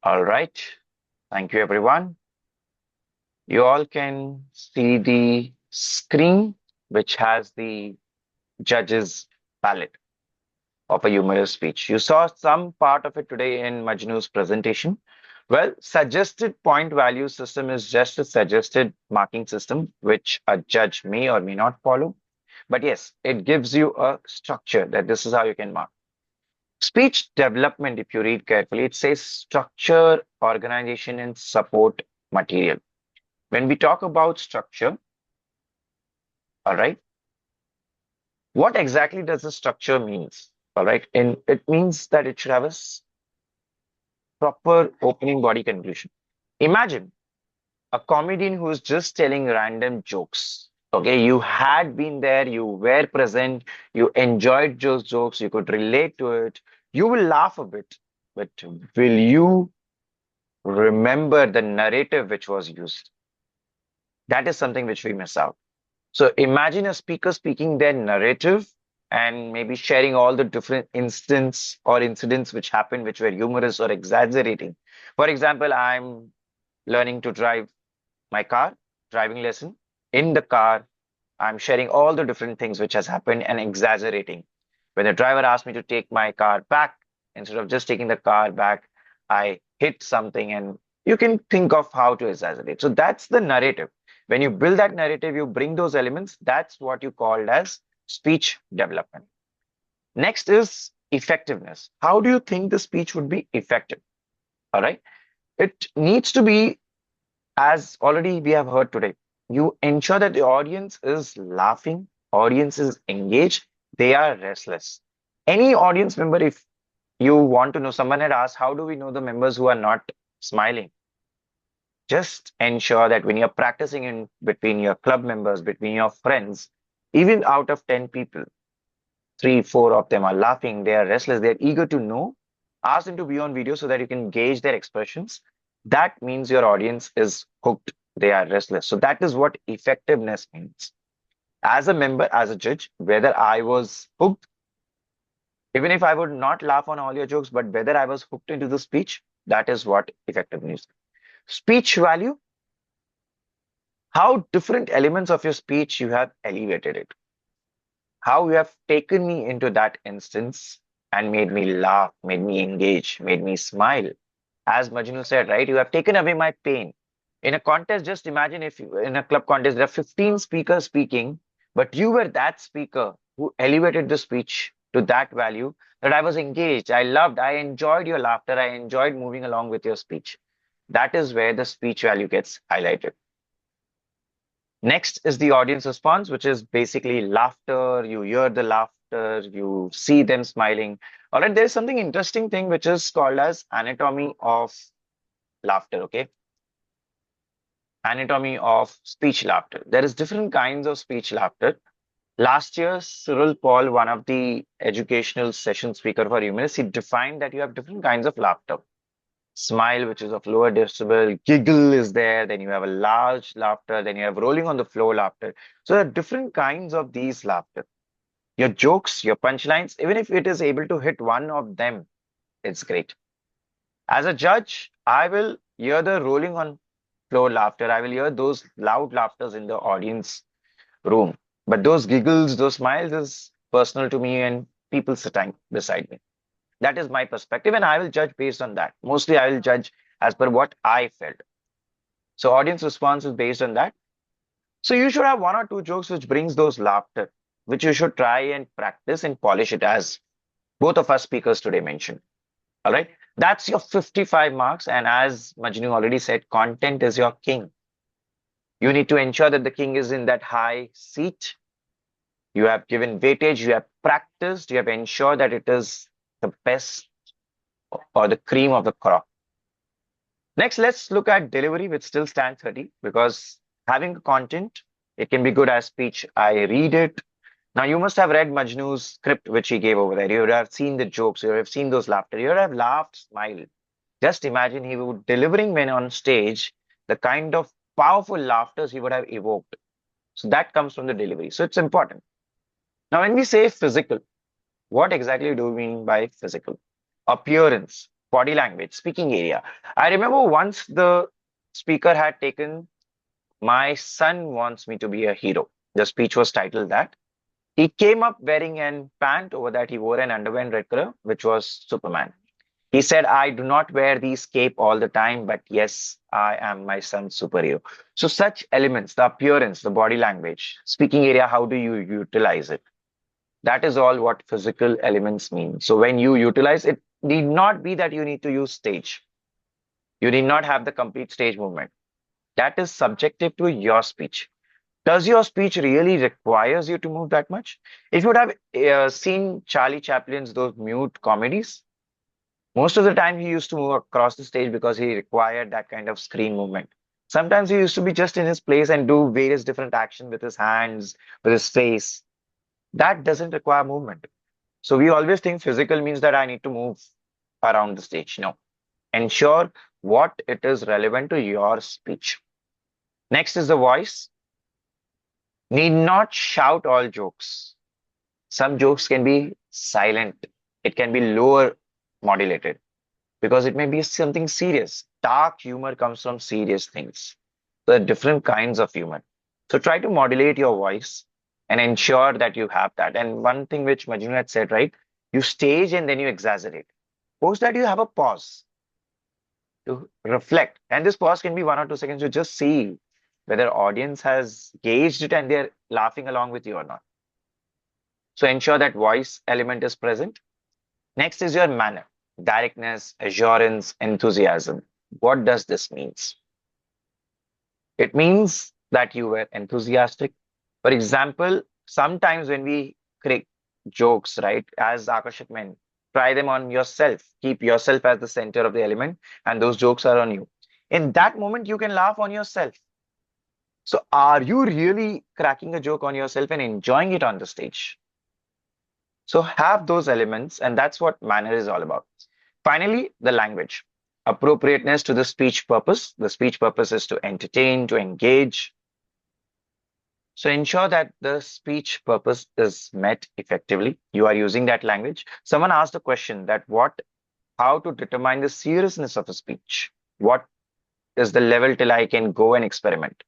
All right. Thank you, everyone. You all can see the screen, which has the judge's ballot of a humorous speech. You saw some part of it today in Majnu's presentation. Well, suggested point value system is just a suggested marking system, which a judge may or may not follow. But yes, it gives you a structure that this is how you can mark. Speech development, if you read carefully, it says structure, organization, and support material. When we talk about structure, all right, what exactly does the structure means? All right, and it means that it should have a proper opening body conclusion. Imagine a comedian who's just telling random jokes. Okay, you had been there, you were present, you enjoyed those jokes, you could relate to it, you will laugh a bit, but will you remember the narrative which was used? That is something which we miss out. So imagine a speaker speaking their narrative and maybe sharing all the different instances or incidents which happened, which were humorous or exaggerating. For example, I'm learning to drive my car, driving lesson. In the car, I'm sharing all the different things which has happened and exaggerating. When the driver asked me to take my car back, instead of just taking the car back, I hit something, and you can think of how to exaggerate. So that's the narrative. When you build that narrative, you bring those elements. That's what you called as speech development. Next is effectiveness. How do you think the speech would be effective? All right. It needs to be, as already we have heard today, you ensure that the audience is laughing, audience is engaged, they are restless. Any audience member, if you want to know, someone had asked, how do we know the members who are not smiling? Just ensure that when you're practicing in between your club members, between your friends, even out of 10 people, three, four of them are laughing, they are restless, they're eager to know, ask them to be on video so that you can gauge their expressions. That means your audience is hooked, they are restless. So that is what effectiveness means. As a member, as a judge, whether I was hooked, even if I would not laugh on all your jokes, but whether I was hooked into the speech, that is what effectiveness. Speech value, how different elements of your speech you have elevated it, how you have taken me into that instance and made me laugh, made me engage, made me smile. As Majnu said, right, you have taken away my pain. In a contest, just imagine if in a club contest, there are 15 speakers speaking, but you were that speaker who elevated the speech to that value that I was engaged, I loved, I enjoyed your laughter, I enjoyed moving along with your speech. That is where the speech value gets highlighted. Next is the audience response, which is basically laughter. You hear the laughter, you see them smiling. All right, there's something interesting thing which is called as anatomy of laughter. Okay, anatomy of speech laughter. There is different kinds of speech laughter. Last year, Cyril Paul, one of the educational session speaker for humorists, he defined that you have different kinds of laughter. Smile, which is of lower decibel, giggle is there, then you have a large laughter, then you have rolling on the floor laughter. So there are different kinds of these laughter. Your jokes, your punchlines, even if it is able to hit one of them, it's great. As a judge, I will hear the rolling on floor laughter. I will hear those loud laughters in the audience room. But those giggles, those smiles is personal to me and people sitting beside me. That is my perspective, and I will judge based on that. Mostly, I will judge as per what I felt. So, audience response is based on that. So, you should have one or two jokes which brings those laughter, which you should try and practice and polish it, as both of us speakers today mentioned. All right, that's your 55 marks, and as Majnu already said, content is your king. You need to ensure that the king is in that high seat. You have given weightage, you have practiced, you have ensured that it is the best or the cream of the crop. Next, let's look at delivery, which still stands 30, because having content, it can be good as speech. I read it. Now, you must have read Majnu's script, which he gave over there. You would have seen the jokes, you would have seen those laughter, you would have laughed, smiled. Just imagine he would delivering when on stage, the kind of powerful laughters he would have evoked. So that comes from the delivery. So it's important. Now, when we say physical, what exactly do we mean by physical? Appearance. Body language, speaking area. I remember once the speaker had taken My Son Wants Me to Be a Hero. The speech was titled that. He came up wearing an pant. Over that, he wore an underwear in red color, which was Superman. He said, I do not wear these cape all the time, but yes, I am my son's superhero. So such elements, the appearance, the body language, speaking area, how do you utilize it? That is all what physical elements mean. So when you utilize it, need not be that you need to use stage. You need not have the complete stage movement. That is subjective to your speech. Does your speech really requires you to move that much? If you would have seen Charlie Chaplin's those mute comedies, most of the time he used to move across the stage because he required that kind of screen movement. Sometimes he used to be just in his place and do various different action with his hands, with his face. That doesn't require movement. So we always think physical means that I need to move around the stage. No. Ensure what it is relevant to your speech. Next is the voice. Need not shout all jokes. Some jokes can be silent. It can be lower modulated because it may be something serious. Dark humor comes from serious things. There are different kinds of humor. So try to modulate your voice and ensure that you have that. And one thing which Majnu had said, right? You stage and then you exaggerate. Post that you have a pause to reflect. And this pause can be 1 or 2 seconds to just see whether audience has gauged it and they're laughing along with you or not. So ensure that voice element is present. Next is your manner, directness, assurance, enthusiasm. What does this means? It means that you were enthusiastic. For example, sometimes when we create jokes, right, as Akashik meant, try them on yourself. Keep yourself as the center of the element, and those jokes are on you. In that moment, you can laugh on yourself. So, are you really cracking a joke on yourself and enjoying it on the stage? So, have those elements, and that's what manner is all about. Finally, the language. Appropriateness to the speech purpose. The speech purpose is to entertain, to engage. So ensure that the speech purpose is met effectively. You are using that language. Someone asked a question that how to determine the seriousness of a speech? What is the level till I can go and experiment?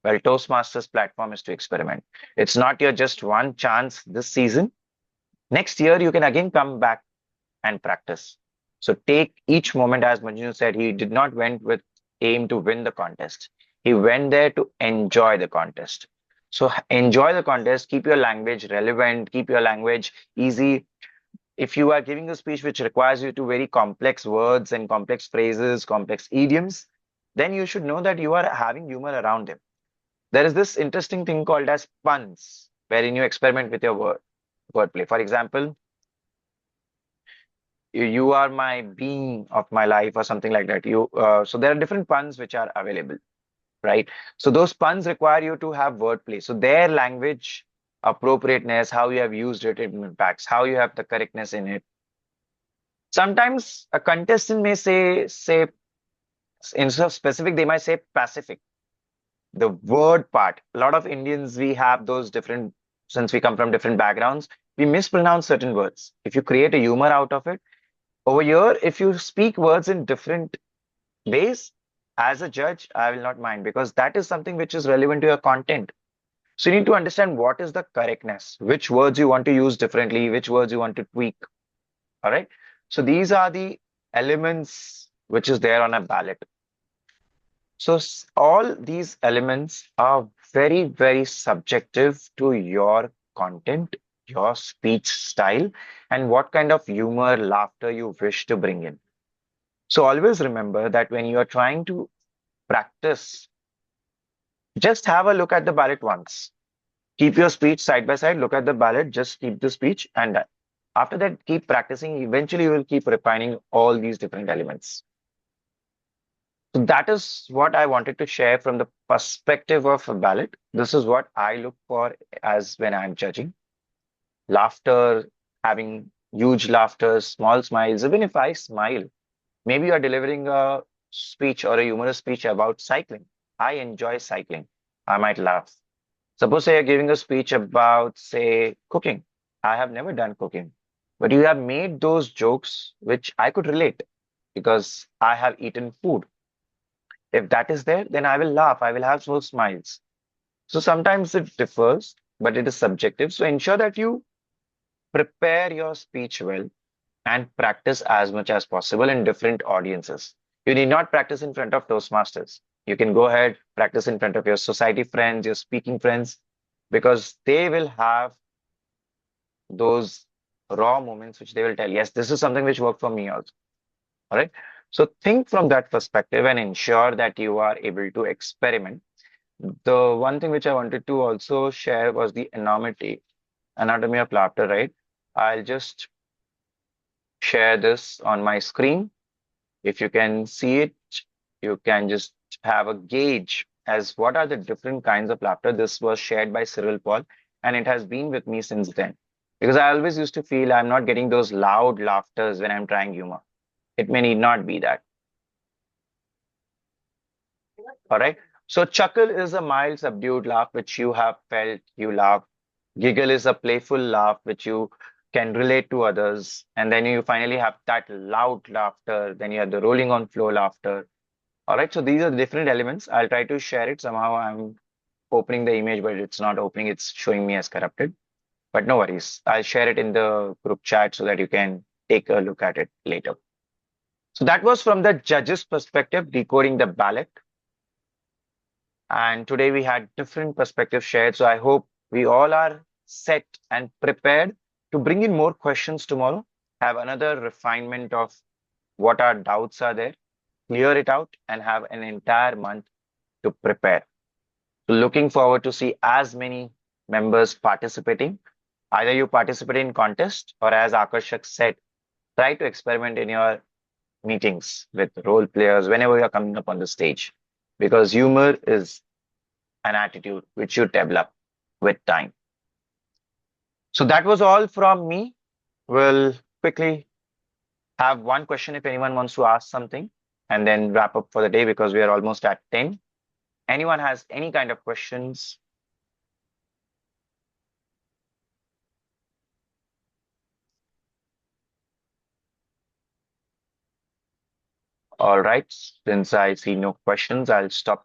Well, Toastmasters platform is to experiment. It's not your just one chance this season. Next year, you can again come back and practice. So take each moment, as Manju said, he did not went with aim to win the contest. He went there to enjoy the contest. So enjoy the contest, keep your language relevant, keep your language easy. If you are giving a speech which requires you to very complex words and complex phrases, complex idioms, then you should know that you are having humor around them. There is this interesting thing called as puns, wherein you experiment with your wordplay. For example, you are my being of my life or something like that. So there are different puns which are available, right? So those puns require you to have wordplay. So their language appropriateness, how you have used it, it impacts how you have the correctness in it. Sometimes a contestant may say instead of specific, they might say pacific. The word part. A lot of Indians, we have those different, since we come from different backgrounds, we mispronounce certain words. If you create a humor out of it, over here, if you speak words in different ways, as a judge, I will not mind because that is something which is relevant to your content. So you need to understand what is the correctness, which words you want to use differently, which words you want to tweak. All right. So these are the elements which is there on a ballot. So all these elements are very, very subjective to your content, your speech style, and what kind of humor, laughter you wish to bring in. So always remember that when you are trying to practice, just have a look at the ballot once. Keep your speech side by side, look at the ballot, just keep the speech and done. After that, keep practicing. Eventually, you will keep refining all these different elements. So that is what I wanted to share from the perspective of a ballot. This is what I look for as when I'm judging. Laughter, having huge laughter, small smiles. Even if I smile, maybe you're delivering a speech or a humorous speech about cycling. I enjoy cycling. I might laugh. Suppose say you're giving a speech about, say, cooking. I have never done cooking, but you have made those jokes which I could relate. because I have eaten food. If that is there, then I will laugh. I will have those smiles. So sometimes it differs, but it is subjective. So ensure that you prepare your speech well and practice as much as possible in different audiences. You need not practice in front of Toastmasters. You can go ahead, practice in front of your society friends, your speaking friends, because they will have those raw moments which they will tell, yes, this is something which worked for me also. All right. So think from that perspective and ensure that you are able to experiment. The one thing which I wanted to also share was the anatomy of laughter, right? I'll just share this on my screen. If you can see it, you can just have a gauge as what are the different kinds of laughter. This was shared by Cyril Paul, and it has been with me since then. Because I always used to feel I'm not getting those loud laughters when I'm trying humor. It may need not be that. All right. So chuckle is a mild, subdued laugh which you have felt you laugh. Giggle is a playful laugh which you can relate to others. And then you finally have that loud laughter. Then you have the rolling on floor laughter. All right. So these are the different elements. I'll try to share it. Somehow I'm opening the image, but it's not opening. It's showing me as corrupted. But no worries. I'll share it in the group chat so that you can take a look at it later. So that was from the judge's perspective, decoding the ballot. And today we had different perspectives shared. So I hope we all are set and prepared to bring in more questions tomorrow, have another refinement of what our doubts are there, clear it out, and have an entire month to prepare. So looking forward to see as many members participating. Either you participate in contest or as Akarshak said, try to experiment in your meetings with role players whenever you're coming up on the stage. Because humor is an attitude which you develop with time. So that was all from me. We'll quickly have one question if anyone wants to ask something and then wrap up for the day because we are almost at 10. Anyone has any kind of questions? All right. Since I see no questions, I'll stop